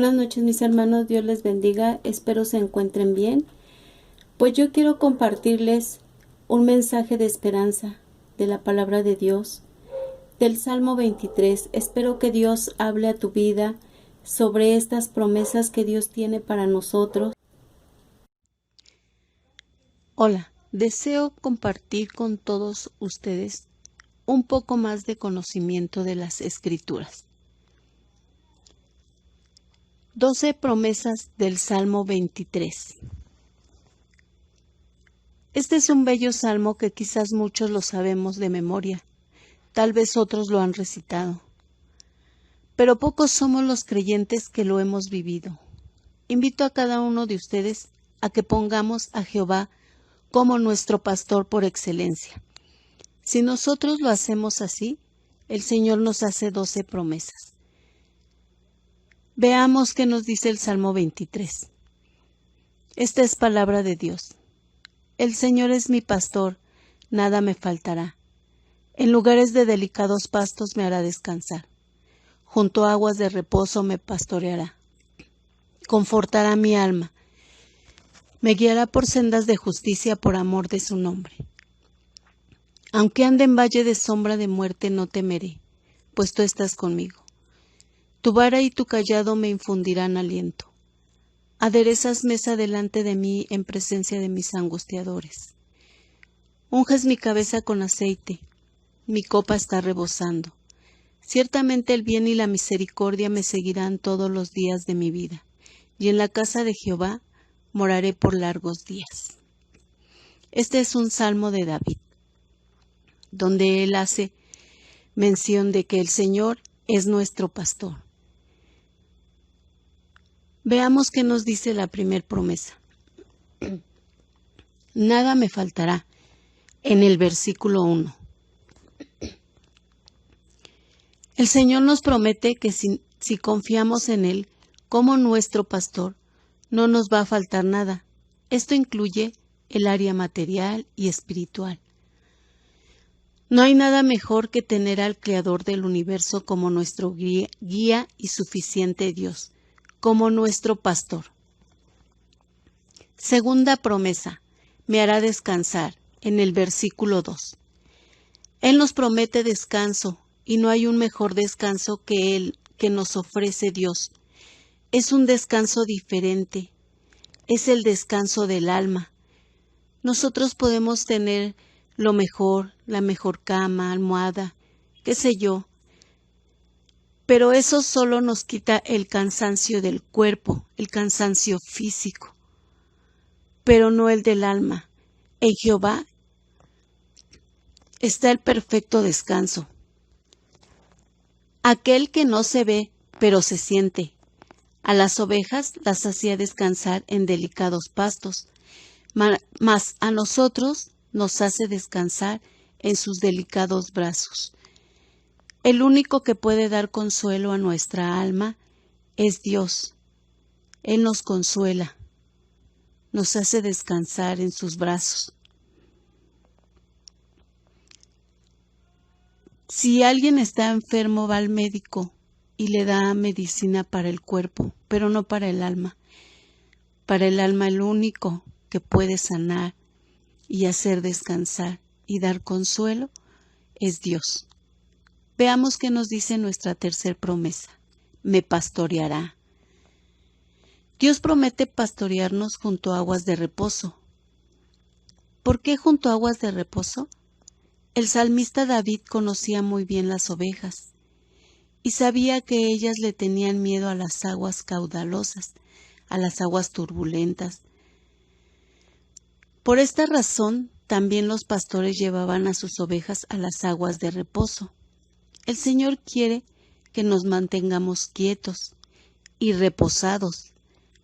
Buenas noches, mis hermanos, Dios les bendiga, espero se encuentren bien. Pues yo quiero compartirles un mensaje de esperanza de la palabra de Dios, del Salmo 23. Espero que Dios hable a tu vida sobre estas promesas que Dios tiene para nosotros. Hola, deseo compartir con todos ustedes un poco más de conocimiento de las Escrituras. 12 promesas del Salmo 23. Este es un bello salmo que quizás muchos lo sabemos de memoria, tal vez otros lo han recitado, pero pocos somos los creyentes que lo hemos vivido. Invito a cada uno de ustedes a que pongamos a Jehová como nuestro pastor por excelencia. Si nosotros lo hacemos así, el Señor nos hace 12 promesas. Veamos qué nos dice el Salmo 23. Esta es palabra de Dios. El Señor es mi pastor, nada me faltará. En lugares de delicados pastos me hará descansar. Junto a aguas de reposo me pastoreará. Confortará mi alma. Me guiará por sendas de justicia por amor de su nombre. Aunque ande en valle de sombra de muerte no temeré, pues tú estás conmigo. Tu vara y tu cayado me infundirán aliento. Aderezas mesa delante de mí en presencia de mis angustiadores. Unges mi cabeza con aceite, mi copa está rebosando. Ciertamente el bien y la misericordia me seguirán todos los días de mi vida, y en la casa de Jehová moraré por largos días. Este es un salmo de David, donde él hace mención de que el Señor es nuestro pastor. Veamos qué nos dice la primer promesa. Nada me faltará, en el versículo 1. El Señor nos promete que si confiamos en Él como nuestro pastor, no nos va a faltar nada. Esto incluye el área material y espiritual. No hay nada mejor que tener al Creador del universo como nuestro guía y suficiente Dios, como nuestro pastor. Segunda promesa, me hará descansar, en el versículo 2. Él nos promete descanso, y no hay un mejor descanso que el que nos ofrece Dios. Es un descanso diferente, es el descanso del alma. Nosotros podemos tener lo mejor, la mejor cama, almohada, qué sé yo, pero eso solo nos quita el cansancio del cuerpo, el cansancio físico, pero no el del alma. En Jehová está el perfecto descanso. Aquel que no se ve, pero se siente. A las ovejas las hacía descansar en delicados pastos, mas a nosotros nos hace descansar en sus delicados brazos. El único que puede dar consuelo a nuestra alma es Dios. Él nos consuela, nos hace descansar en sus brazos. Si alguien está enfermo, va al médico y le da medicina para el cuerpo, pero no para el alma. Para el alma, el único que puede sanar y hacer descansar y dar consuelo es Dios. Veamos qué nos dice nuestra tercer promesa. Me pastoreará. Dios promete pastorearnos junto a aguas de reposo. ¿Por qué junto a aguas de reposo? El salmista David conocía muy bien las ovejas y sabía que ellas le tenían miedo a las aguas caudalosas, a las aguas turbulentas. Por esta razón, también los pastores llevaban a sus ovejas a las aguas de reposo. El Señor quiere que nos mantengamos quietos y reposados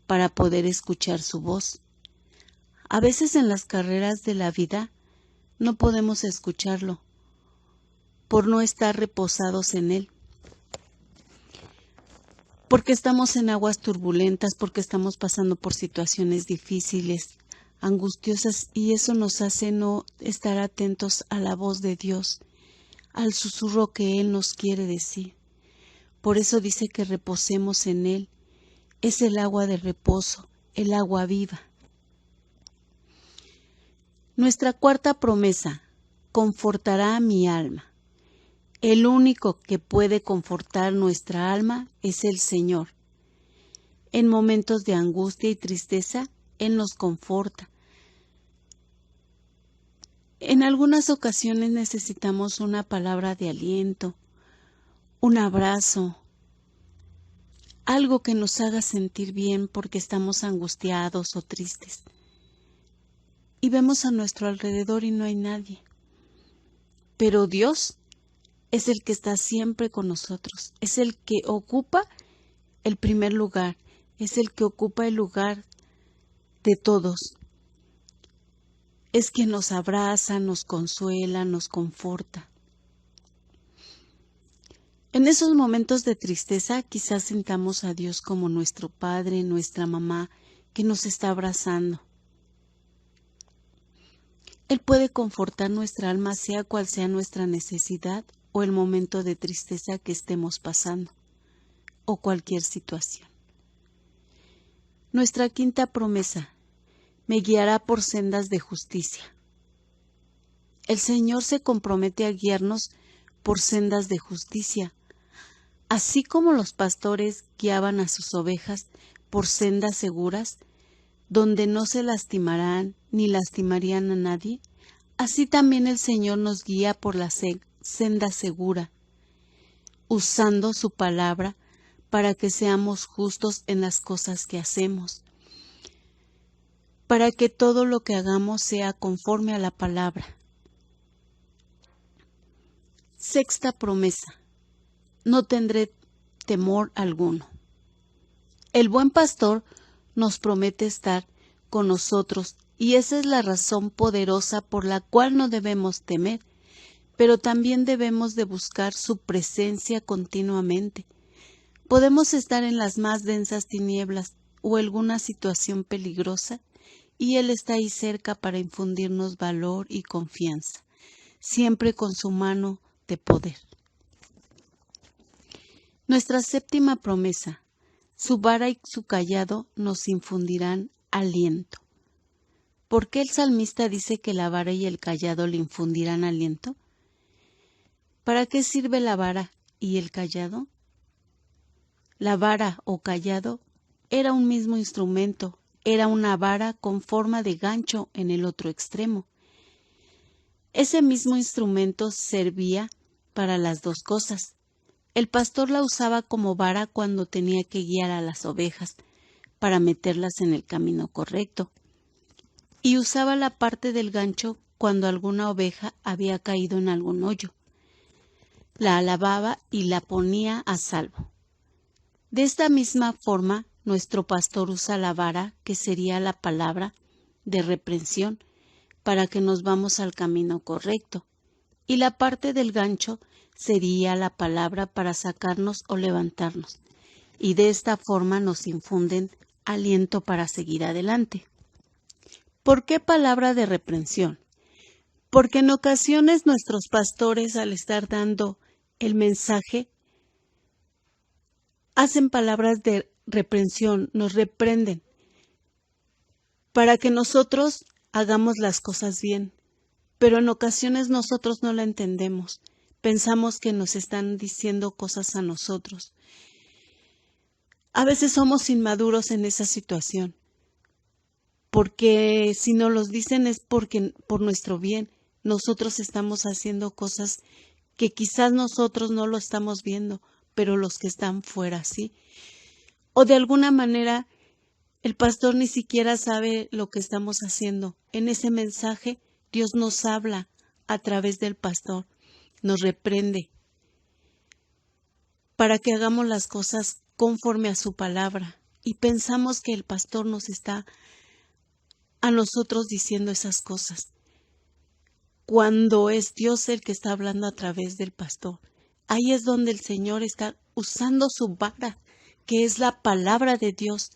para poder escuchar su voz. A veces en las carreras de la vida no podemos escucharlo por no estar reposados en Él. Porque estamos en aguas turbulentas, porque estamos pasando por situaciones difíciles, angustiosas, y eso nos hace no estar atentos a la voz de Dios, al susurro que Él nos quiere decir. Por eso dice que reposemos en Él es el agua de reposo, el agua viva. Nuestra cuarta promesa: confortará mi alma. El único que puede confortar nuestra alma es el Señor. En momentos de angustia y tristeza, Él nos conforta. En algunas ocasiones necesitamos una palabra de aliento, un abrazo, algo que nos haga sentir bien porque estamos angustiados o tristes. Y vemos a nuestro alrededor y no hay nadie. Pero Dios es el que está siempre con nosotros, es el que ocupa el primer lugar, es el que ocupa el lugar de todos. Es quien nos abraza, nos consuela, nos conforta. En esos momentos de tristeza quizás sintamos a Dios como nuestro Padre, nuestra mamá, que nos está abrazando. Él puede confortar nuestra alma sea cual sea nuestra necesidad o el momento de tristeza que estemos pasando, o cualquier situación. Nuestra quinta promesa: me guiará por sendas de justicia. El Señor se compromete a guiarnos por sendas de justicia, así como los pastores guiaban a sus ovejas por sendas seguras, donde no se lastimarán ni lastimarían a nadie. Así también el Señor nos guía por la senda segura, usando su palabra para que seamos justos en las cosas que hacemos, para que todo lo que hagamos sea conforme a la palabra. Sexta promesa: no tendré temor alguno. El buen pastor nos promete estar con nosotros y esa es la razón poderosa por la cual no debemos temer, pero también debemos de buscar su presencia continuamente. Podemos estar en las más densas tinieblas o alguna situación peligrosa y Él está ahí cerca para infundirnos valor y confianza, siempre con su mano de poder. Nuestra séptima promesa: su vara y su cayado nos infundirán aliento. ¿Por qué el salmista dice que la vara y el cayado le infundirán aliento? ¿Para qué sirve la vara y el cayado? La vara o cayado era un mismo instrumento, era una vara con forma de gancho en el otro extremo. Ese mismo instrumento servía para las dos cosas. El pastor la usaba como vara cuando tenía que guiar a las ovejas para meterlas en el camino correcto, y usaba la parte del gancho cuando alguna oveja había caído en algún hoyo. La alababa y la ponía a salvo. De esta misma forma, nuestro pastor usa la vara, que sería la palabra de reprensión, para que nos vamos al camino correcto, y la parte del gancho sería la palabra para sacarnos o levantarnos, y de esta forma nos infunden aliento para seguir adelante. ¿Por qué palabra de reprensión? Porque en ocasiones nuestros pastores, al estar dando el mensaje, hacen palabras de reprensión, nos reprenden, para que nosotros hagamos las cosas bien, pero en ocasiones nosotros no la entendemos, pensamos que nos están diciendo cosas a nosotros. A veces somos inmaduros en esa situación, porque si nos los dicen es porque por nuestro bien, nosotros estamos haciendo cosas que quizás nosotros no lo estamos viendo, pero los que están fuera sí. O de alguna manera el pastor ni siquiera sabe lo que estamos haciendo. En ese mensaje Dios nos habla a través del pastor, nos reprende para que hagamos las cosas conforme a su palabra, y pensamos que el pastor nos está a nosotros diciendo esas cosas, cuando es Dios el que está hablando a través del pastor. Ahí es donde el Señor está usando su vara, que es la palabra de Dios,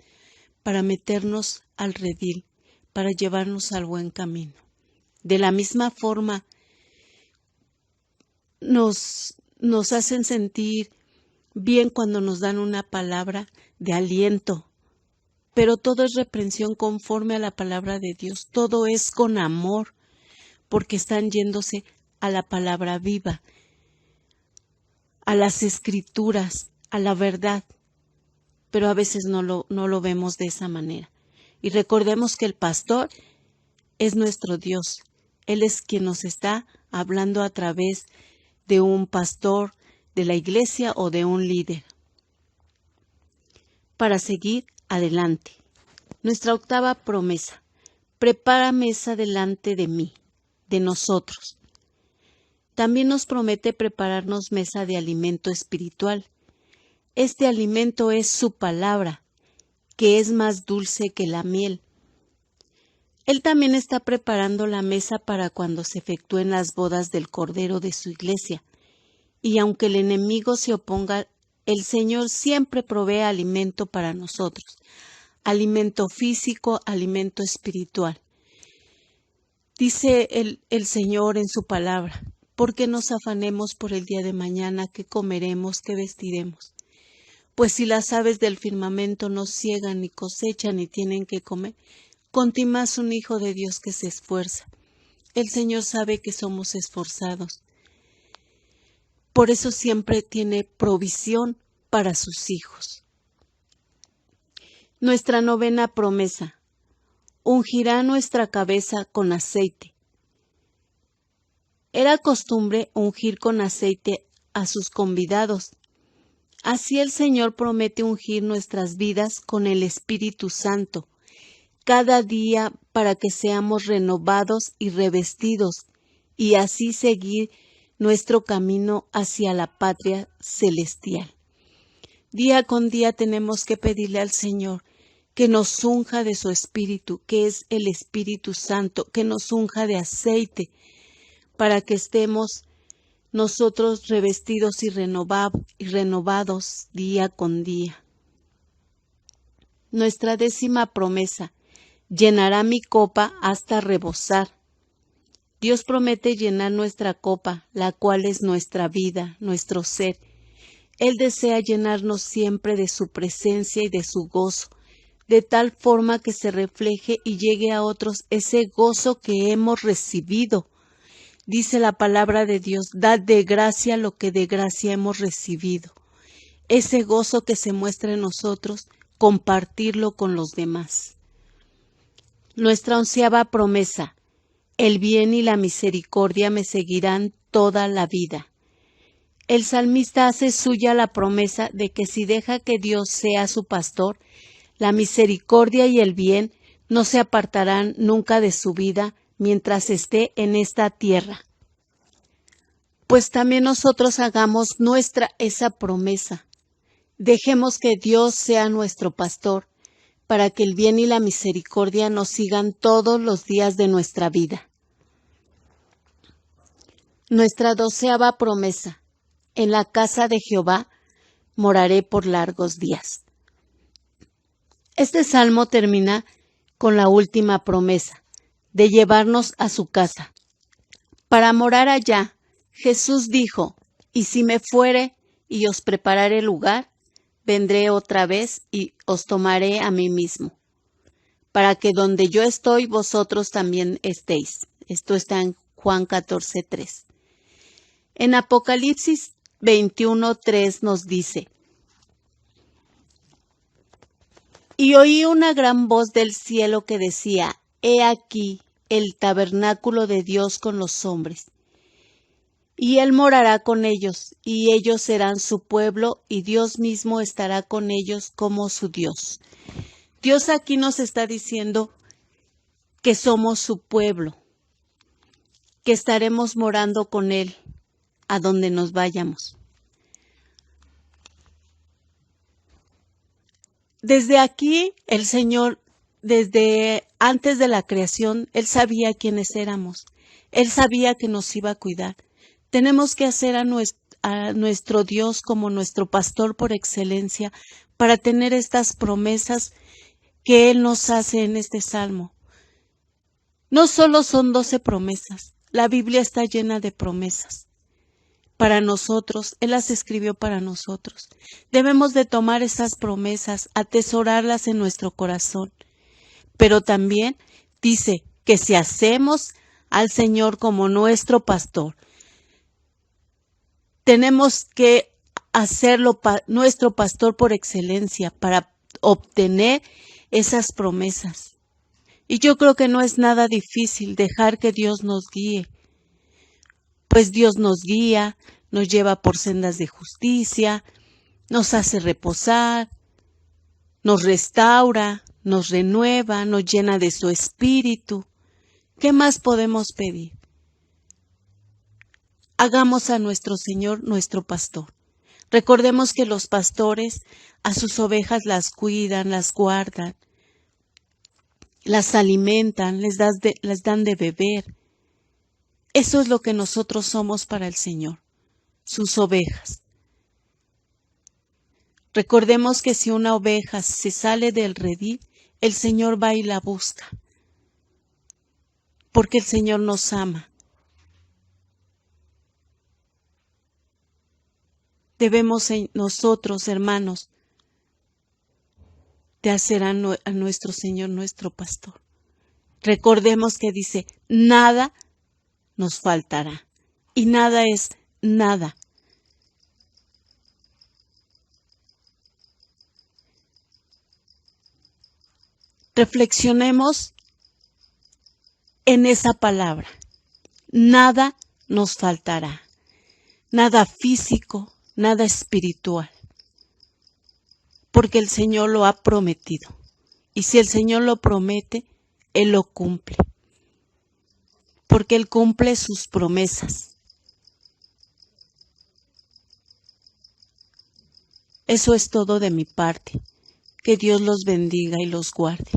para meternos al redil, para llevarnos al buen camino. De la misma forma, nos hacen sentir bien cuando nos dan una palabra de aliento, pero todo es reprensión conforme a la palabra de Dios, todo es con amor, porque están yéndose a la palabra viva, a las escrituras, a la verdad, pero a veces no lo vemos de esa manera. Y recordemos que el pastor es nuestro Dios, Él es quien nos está hablando a través de un pastor de la iglesia o de un líder. Para seguir adelante. Nuestra octava promesa. Prepara mesa delante de mí, de nosotros. También nos promete prepararnos mesa de alimento espiritual. Este alimento es su palabra, que es más dulce que la miel. Él también está preparando la mesa para cuando se efectúen las bodas del Cordero de su iglesia. Y aunque el enemigo se oponga, el Señor siempre provee alimento para nosotros, alimento físico, alimento espiritual. Dice el Señor en su palabra, ¿por qué nos afanemos por el día de mañana? ¿Qué comeremos? ¿Qué vestiremos? Pues si las aves del firmamento no siegan, ni cosechan, ni tienen que comer, conti más un hijo de Dios que se esfuerza. El Señor sabe que somos esforzados. Por eso siempre tiene provisión para sus hijos. Nuestra novena promesa. Ungirá nuestra cabeza con aceite. Era costumbre ungir con aceite a sus convidados. Así el Señor promete ungir nuestras vidas con el Espíritu Santo, cada día para que seamos renovados y revestidos, y así seguir nuestro camino hacia la patria celestial. Día con día tenemos que pedirle al Señor que nos unja de su Espíritu, que es el Espíritu Santo, que nos unja de aceite, para que estemos nosotros revestidos y renovados día con día. Nuestra 10ª promesa. Llenará mi copa hasta rebosar. Dios promete llenar nuestra copa, la cual es nuestra vida, nuestro ser. Él desea llenarnos siempre de su presencia y de su gozo, de tal forma que se refleje y llegue a otros ese gozo que hemos recibido. Dice la palabra de Dios, dad de gracia lo que de gracia hemos recibido. Ese gozo que se muestra en nosotros, compartirlo con los demás. Nuestra 11ª promesa. El bien y la misericordia me seguirán toda la vida. El salmista hace suya la promesa de que si deja que Dios sea su pastor, la misericordia y el bien no se apartarán nunca de su vida mientras esté en esta tierra. Pues también nosotros hagamos nuestra esa promesa. Dejemos que Dios sea nuestro pastor, para que el bien y la misericordia nos sigan todos los días de nuestra vida. Nuestra 12ª promesa. En la casa de Jehová moraré por largos días. Este salmo termina con la última promesa, de llevarnos a su casa. Para morar allá, Jesús dijo, y si me fuere y os prepararé lugar, vendré otra vez y os tomaré a mí mismo, para que donde yo estoy, vosotros también estéis. Esto está en Juan 14:3. En Apocalipsis 21:3 nos dice, y oí una gran voz del cielo que decía, he aquí el tabernáculo de Dios con los hombres, y Él morará con ellos, y ellos serán su pueblo, y Dios mismo estará con ellos como su Dios. Dios aquí nos está diciendo que somos su pueblo, que estaremos morando con Él a donde nos vayamos. Desde aquí, el Señor, desde antes de la creación, Él sabía quiénes éramos. Él sabía que nos iba a cuidar. Tenemos que hacer a nuestro Dios como nuestro pastor por excelencia para tener estas promesas que Él nos hace en este salmo. No solo son 12 promesas, la Biblia está llena de promesas, para nosotros, Él las escribió para nosotros. Debemos de tomar esas promesas, atesorarlas en nuestro corazón. Pero también dice que si hacemos al Señor como nuestro pastor, tenemos que hacerlo nuestro pastor por excelencia para obtener esas promesas. Y yo creo que no es nada difícil dejar que Dios nos guíe, pues Dios nos guía, nos lleva por sendas de justicia, nos hace reposar, nos restaura, nos renueva, nos llena de su espíritu. ¿Qué más podemos pedir? Hagamos a nuestro Señor nuestro pastor. Recordemos que los pastores a sus ovejas las cuidan, las guardan, las alimentan, les dan de beber. Eso es lo que nosotros somos para el Señor, sus ovejas. Recordemos que si una oveja se sale del redil, el Señor va y la busca, porque el Señor nos ama. Debemos nosotros, hermanos, de hacer a nuestro Señor nuestro pastor. Recordemos que dice, nada nos faltará. Y nada es nada. Reflexionemos en esa palabra. Nada nos faltará. Nada físico, nada espiritual. Porque el Señor lo ha prometido. Y si el Señor lo promete, Él lo cumple. Porque Él cumple sus promesas. Eso es todo de mi parte. Que Dios los bendiga y los guarde.